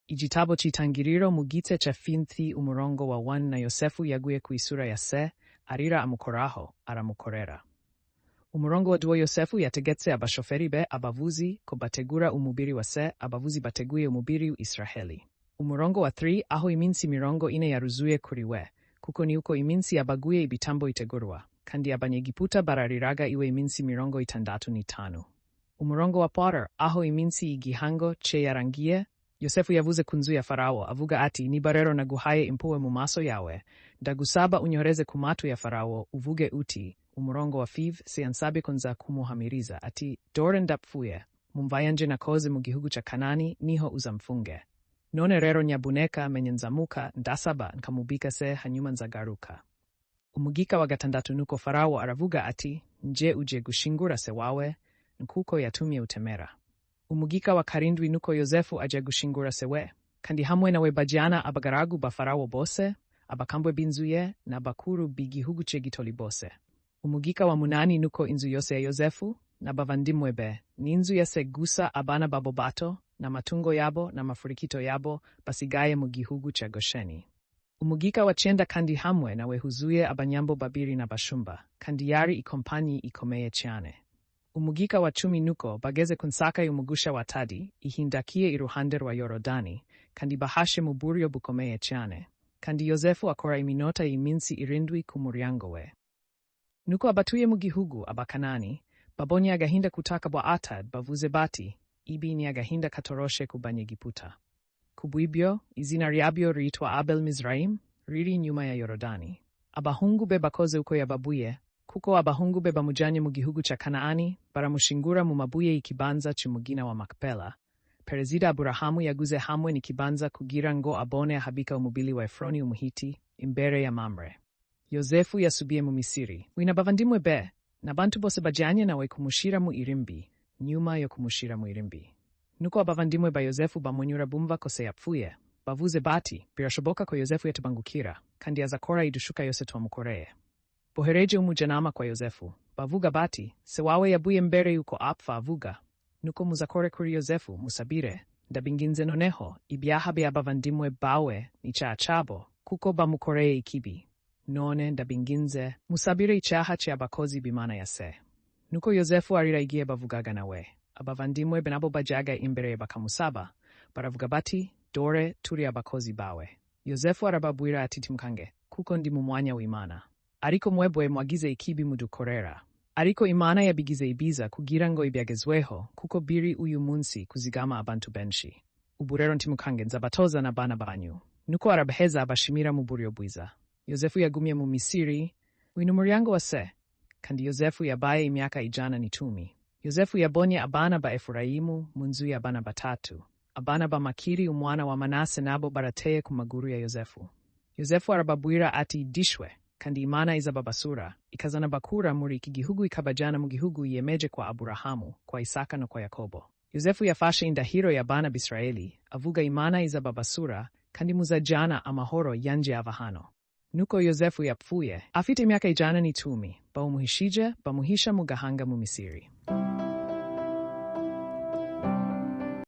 Igitabo cy'itangiriro mu gice cya finthi umurongo wa 1 na Yosefu yaguye ku isura ya se, arira amukoraho, aramukorera. Umurongo wa 2 Yosefu yategetse abashoferi be abavuzi ko bategura umubiri wa se, abavuzi bateguye umubiri Israheli. Umurongo wa 3 aho iminsi mirongo ine yaruzuye kuri we, kuko ni uko iminsi yabaguye ibitambo itegurwa, kandi abanyegiputa barariraga iwe iminsi mirongo 65. Umurongo wa Potter aho iminsi igihango che yarangiye, Yosefu yavuze ku nzu ya Farao avuga ati, niba rero naguhaye impuhwe mu maso yawe, ndagusaba unyoreze ku matu ya Farao uvuge uti. Umurongo wa 5 siansabe konza kumuhamiriza ati, dore ndapfuye, mumvayanje nakoze mu gihugu cha Kanani niho uzamfunge. None rero nyabuneka menye nzamuka ndasaba nkamubika se hanyuma nzagaruka. Umugika wa 6 nuko Farao aravuga ati, nje uje gushingura se wawe, nkuko yatumye utemera. Umugika wa 7 nuko Yosefu aje gushingura sewe, kandi hamwe nawe bajyana abagaragu ba Farao bose, abakambwe b'inzuye n'abakuru b'igihugu cye gitoli bose. Umugika wa 8 nuko inzu yose ya Yosefu n'abavandimwe be n'inzu ya se gusa abana babo bato n'amatungo yabo n'amafurikito yabo basigaye mu gihugu cya Gosheni. Umugika wa 9 kandi hamwe nawe huzuye abanyambo babiri n'abashumba, kandi yari ikompanyi ikomeye cyane. Umugika wa 10 nuko bageze kunsaka y'umugusha wa Tadi ihindakiye iruhande rwa Yorodani, kandi bahashe mu buryo bukomeye cyane, kandi Yosefu akora iminota y'iminsi 7 ku muryango we. Nuko abatuye mu gihugu abakanani babonye agahinda kutaka bwa Atad bavuze bati, ibi ni agahinda katoroshe ku banyegiputa. Kubw'ibyo izina ryabyo riitwa Abel Mizraim, riri nyuma ya Yorodani. Abahungu be bakoze uko yababuye, kuko abahungu be bamujanye mu gihugu cha Kanaani baramushingura mu mabuye y'ikibanza cy'umugina wa Makpela. Perezida Aburahamu yaguze hamwe n'ikibanza kugira ngo abone ahabika umubili wa Efroni umuhiti imbere ya Mamre. Yosefu yasubiye mu Misiri wina bavandimwe be n'abantu bose bajanye nawe kumushira mu irimbi, nyuma yo kumushira mu irimbi. Nuko abavandimwe ba Yosefu bamunyura bumva ko se yapfuye, bavuze bati, birashoboka ko Yosefu yatubangukira, kandi azakora idushuka yose twamukoreye. Bohereje umujanama kwa Yosefu, bavuga bati, se wawe yabuye mbere yuko apfa avuga. Nuko muzakore kuri Yosefu musabire, ndabinginze noneho ibyaha by'abavandimwe bawe n'icyaha cyabo, kuko bamukoreye ikibi. None ndabinginze musabire icyaha cy'abakozi b'Imana ya se. Nuko Yosefu arira igihe bavugaga nawe, abavandimwe be nabo bajaga imbere bakamusaba, baravuga bati, dore turi abakozi bawe. Yosefu arababwira ati, timukange, kuko ndi mu mwanya w'Imana. Ariko mwebwe mwagize ikibi mudukorera. Ariko Imana yabigize ibiza kugira ngo ibyagezweho, kuko biri uyu munsi kuzigama abantu benshi. Ubu rero ntimukange nzabatoza n'abana banyu. Nuko arabaheza abashimira mu buryo bwiza. Yosefu yagumye mu Misiri wina umuryango wa se, kandi Yosefu yabaye imyaka 110. Yosefu yabonye abana ba Efurayimu mu nzu y'abana batatu. Abana ba Makiri umwana wa Manase nabo barateye ku maguru ya Yosefu. Yosefu arababwira ati dishwe, kandi Imana izababasura, ikazana bakura muri iki gihugu ikabajana mu gihugu yemeje kwa Aburahamu, kwa Isaka no kwa Yakobo. Yosefu yafashe indahiro ya bana b'Israeli, avuga Imana izababasura, kandi muzajana amahoro yanje ava hano. Nuko Yosefu yapfuye, afite imyaka 110, bamuhishije, bamuhisha mu gahanga mu Misiri.